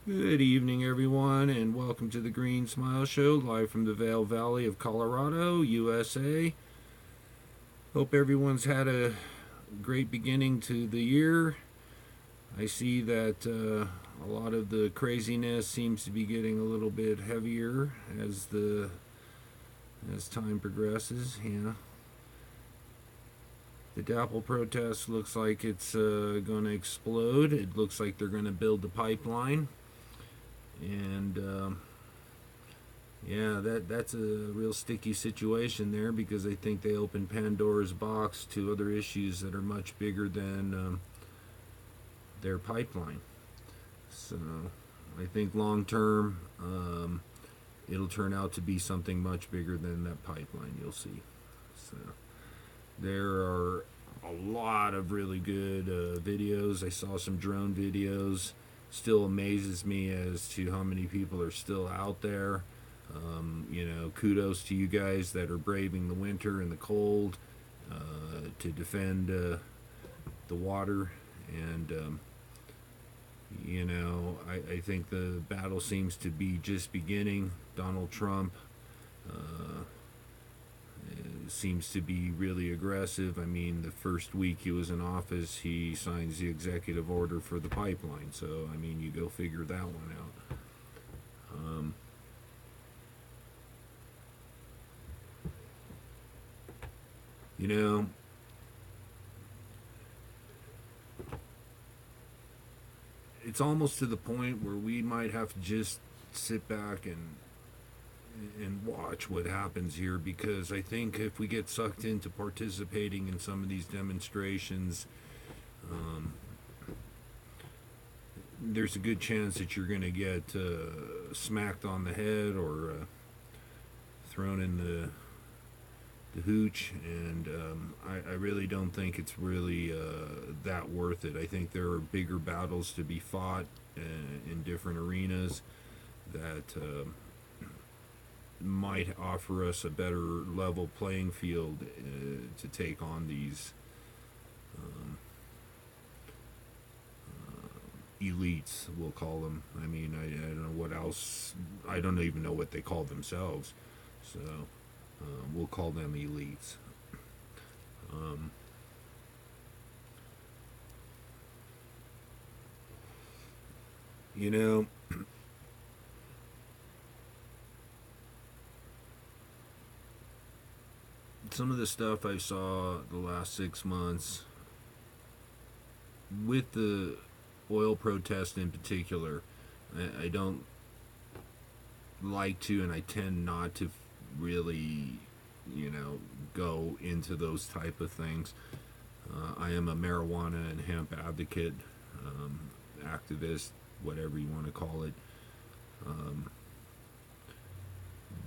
Good evening, everyone, and welcome to the Green Smile Show, live from the Vail Valley of Colorado, USA. Hope everyone's had a great beginning to the year. I see that a lot of the craziness seems to be getting a little bit heavier as time progresses. Yeah, the DAPL protest looks like it's going to explode. It looks like they're going to build the pipeline, and yeah, that's a real sticky situation there because I think they opened Pandora's box to other issues that are much bigger than their pipeline. So I think long term, it'll turn out to be something much bigger than that pipeline. You'll see. So there are a lot of really good videos. I saw some drone videos. Still amazes me as to how many people are still out there. Kudos to you guys that are braving the winter and the cold to defend the water. And, I think the battle seems to be just beginning. Donald Trump seems to be really aggressive. I mean, the first week he was in office, he signs the executive order for the pipeline. So, I mean, you go figure that one out. You know, it's almost to the point where we might have to just sit back and watch what happens here, because I think if we get sucked into participating in some of these demonstrations, um, there's a good chance that you're going to get smacked on the head or thrown in the hooch, and I really don't think it's really that worth it. I think there are bigger battles to be fought in different arenas that might offer us a better level playing field to take on these um, elites, we'll call them. I mean, I don't know what else. I don't even know what they call themselves. So we'll call them elites. Um, you know, some of the stuff I saw the last 6 months with the oil protest in particular, I don't like to, and I tend not to really, go into those type of things. I am a marijuana and hemp advocate, um, activist, whatever you want to call it. Um,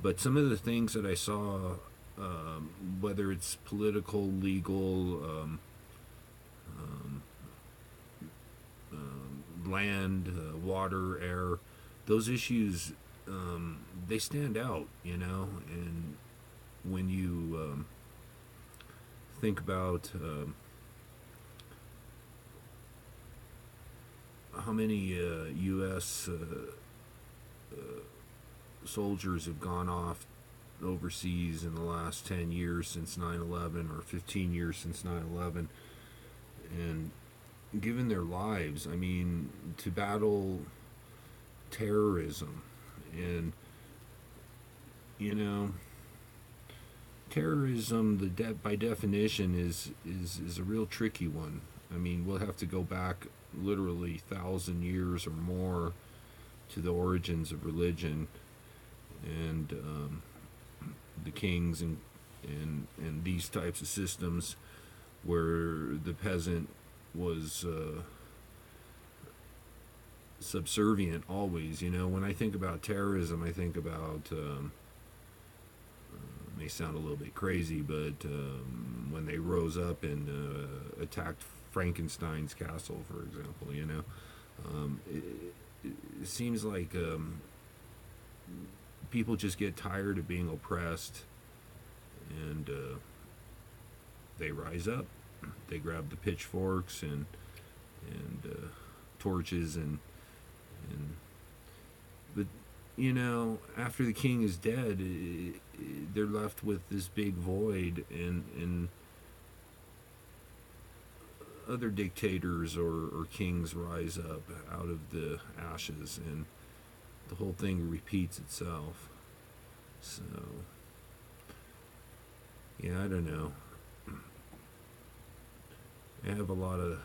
but some of the things that I saw, whether it's political, legal, um, land, water, air, those issues, they stand out, and when you think about how many U.S. Soldiers have gone off overseas in the last 10 years since 9/11, or 15 years since 9/11, and given their lives, I mean, to battle terrorism. And, you know, terrorism, by definition, is a real tricky one. I mean, we'll have to go back literally 1,000 years or more to the origins of religion, and the kings and these types of systems where the peasant was subservient always. When I think about terrorism, I think about may sound a little bit crazy, but when they rose up and attacked Frankenstein's castle, for example, it seems like people just get tired of being oppressed, and they rise up. They grab the pitchforks and torches and But after the king is dead, they're left with this big void, and other dictators or kings rise up out of the ashes, and the whole thing repeats itself. So, yeah, I don't know. I have a lot of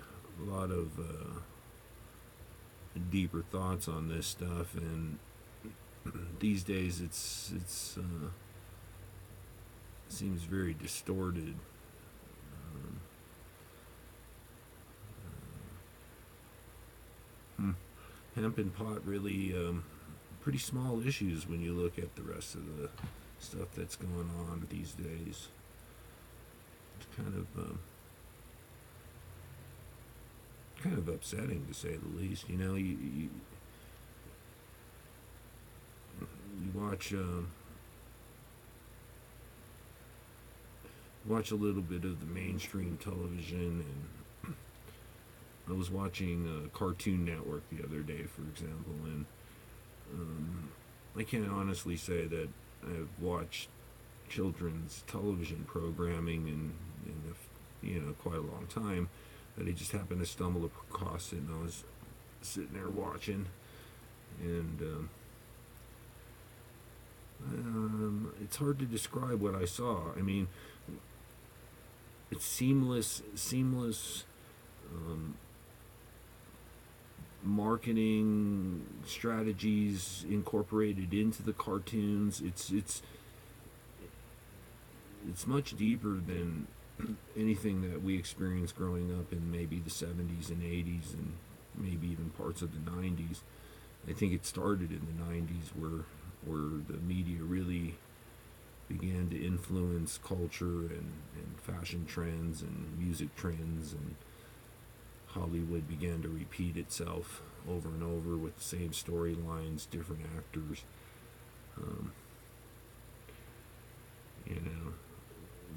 deeper thoughts on this stuff, and these days it's seems very distorted. Hemp and pot really pretty small issues when you look at the rest of the stuff that's going on these days. It's kind of upsetting, to say the least. You watch a little bit of the mainstream television, and I was watching Cartoon Network the other day, for example, and I can't honestly say that I've watched children's television programming in quite a long time, but I just happened to stumble across it, and I was sitting there watching, and it's hard to describe what I saw. I mean, it's seamless marketing strategies incorporated into the cartoons. It's much deeper than anything that we experienced growing up in maybe the 70s and 80s, and maybe even parts of the 90s. I think it started in the 90s where the media really began to influence culture and fashion trends and music trends, and Hollywood began to repeat itself over and over with the same storylines, different actors.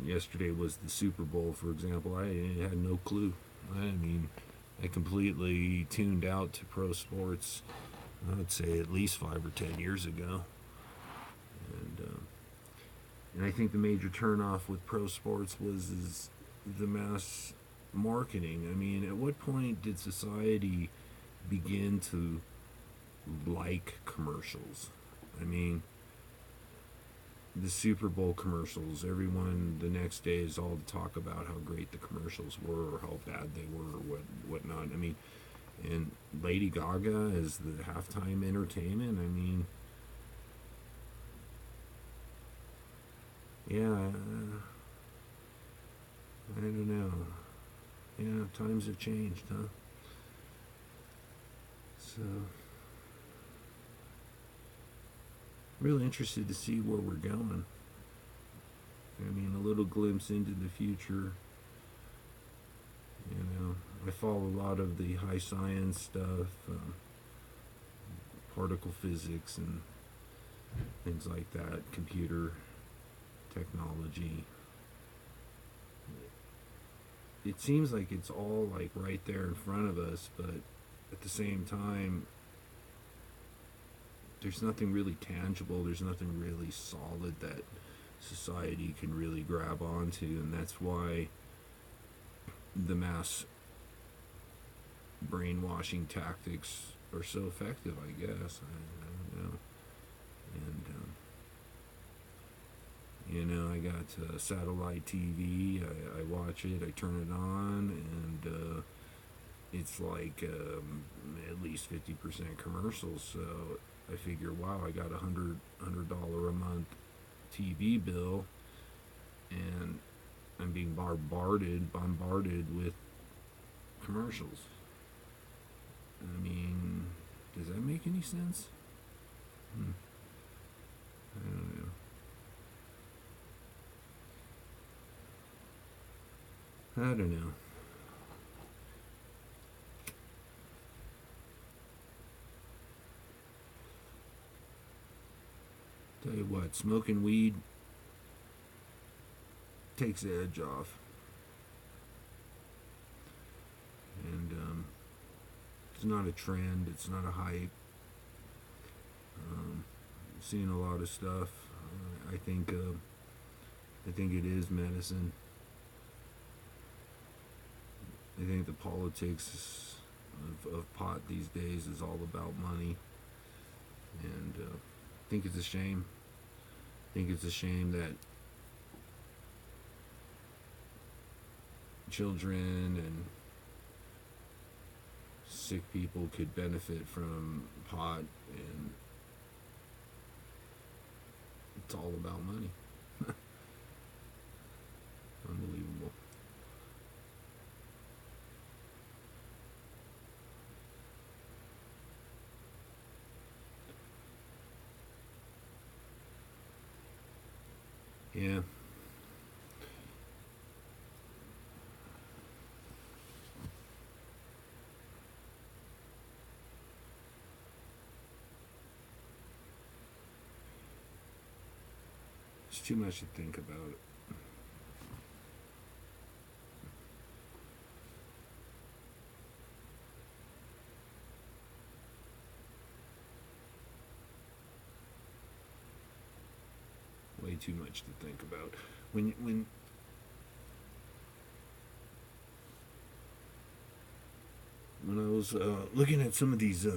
Yesterday was the Super Bowl, for example. I had no clue. I mean, I completely tuned out to pro sports, I'd say at least 5 or 10 years ago. And I think the major turnoff with pro sports is the mass marketing. I mean, at what point did society begin to like commercials? I mean, the Super Bowl commercials, everyone the next day is all to talk about how great the commercials were or how bad they were or whatnot. I mean, and Lady Gaga as the halftime entertainment. I mean, yeah, I don't know. Yeah, times have changed, huh? So, really interested to see where we're going. I mean, a little glimpse into the future. I follow a lot of the high science stuff, particle physics and things like that, computer technology. It seems like it's all like right there in front of us, but at the same time, there's nothing really tangible, there's nothing really solid that society can really grab onto, and that's why the mass brainwashing tactics are so effective, I guess. I don't know. And I got satellite TV. I watch it. I turn it on, and it's like at least 50% commercials. So I figure, wow, I got $100 a month TV bill, and I'm being bombarded with commercials. I mean, does that make any sense? I don't know. I don't know. Tell you what, smoking weed takes the edge off. And it's not a trend, it's not a hype. Seeing a lot of stuff. I think it is medicine. I think the politics of pot these days is all about money, and I think it's a shame. I think it's a shame that children and sick people could benefit from pot, and it's all about money. Unbelievable. Yeah. It's too much to think about. Way too much to think about. When I was looking at some of these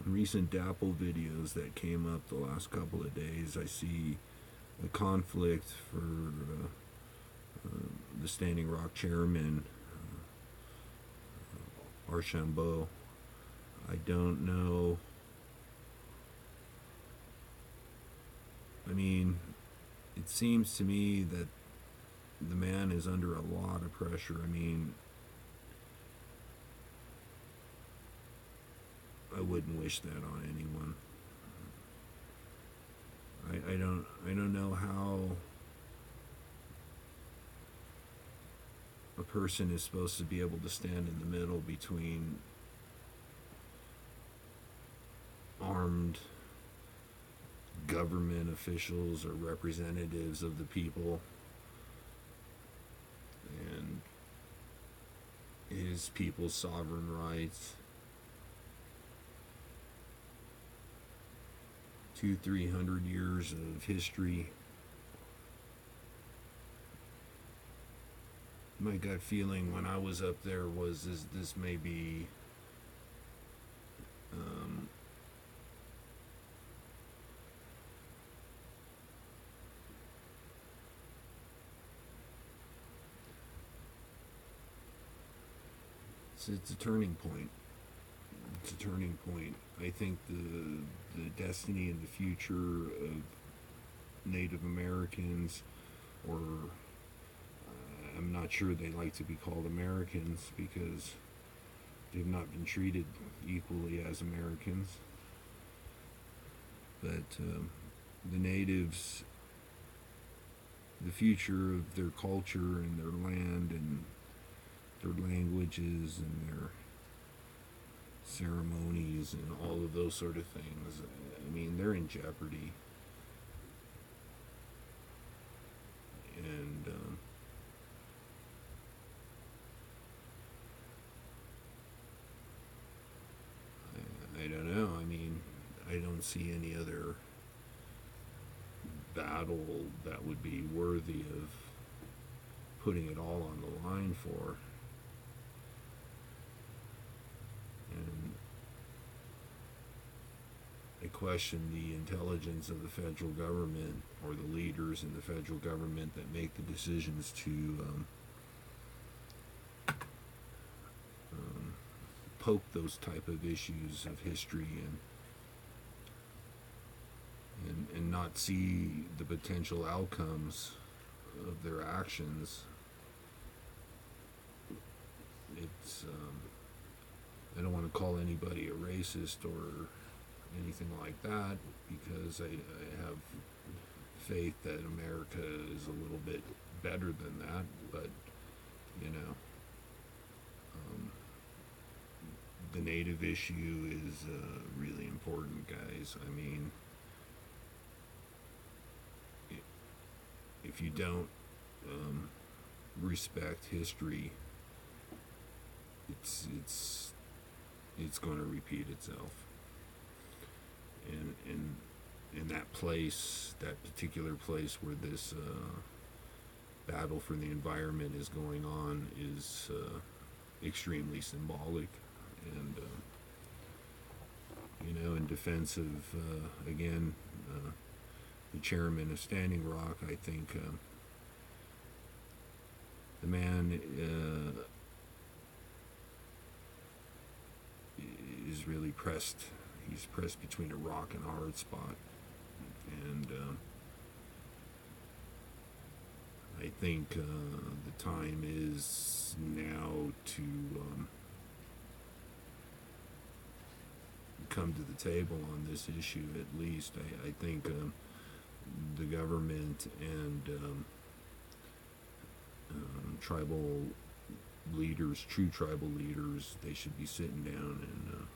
recent DAPL videos that came up the last couple of days, I see a conflict for the Standing Rock chairman, Archambault. I don't know. I mean, it seems to me that the man is under a lot of pressure. I mean, I wouldn't wish that on anyone. I don't know how a person is supposed to be able to stand in the middle between armed government officials or representatives of the people and his people's sovereign rights. 200-300 years of history. My gut feeling when I was up there was this may be it's a turning point. It's a turning point. I think the destiny and the future of Native Americans, or I'm not sure they like to be called Americans because they've not been treated equally as Americans. But the natives, the future of their culture and their land and their languages and their ceremonies and all of those sort of things, I mean, they're in jeopardy. And I don't know. I mean, I don't see any other battle that would be worthy of putting it all on the line for. And I question the intelligence of the federal government or the leaders in the federal government that make the decisions to poke those type of issues of history and not see the potential outcomes of their actions. It's I don't want to call anybody a racist or anything like that, because I have faith that America is a little bit better than that, but you know, the native issue is really important, guys. I mean, if you don't respect history, it's going to repeat itself. and that place, that particular place where this battle for the environment is going on, is extremely symbolic. And in defense of again the chairman of Standing Rock, I think the man is really pressed. He's pressed between a rock and a hard spot, and I think the time is now to come to the table on this issue. At least I think the government and tribal leaders, true tribal leaders, they should be sitting down and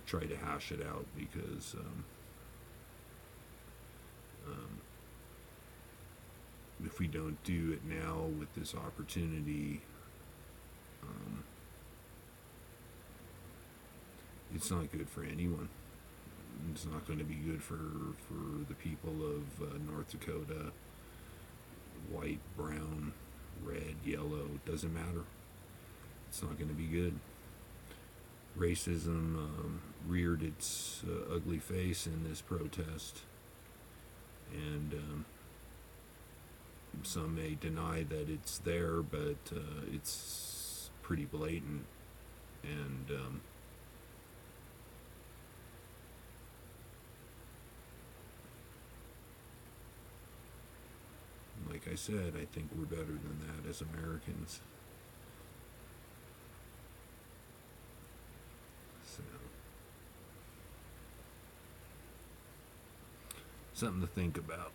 try to hash it out, because if we don't do it now with this opportunity, it's not good for anyone. It's not going to be good for the people of North Dakota. White, brown, red, yellow, doesn't matter. It's not going to be good. Racism reared its ugly face in this protest, and some may deny that it's there, but it's pretty blatant. And like I said, I think we're better than that as Americans. So, something to think about.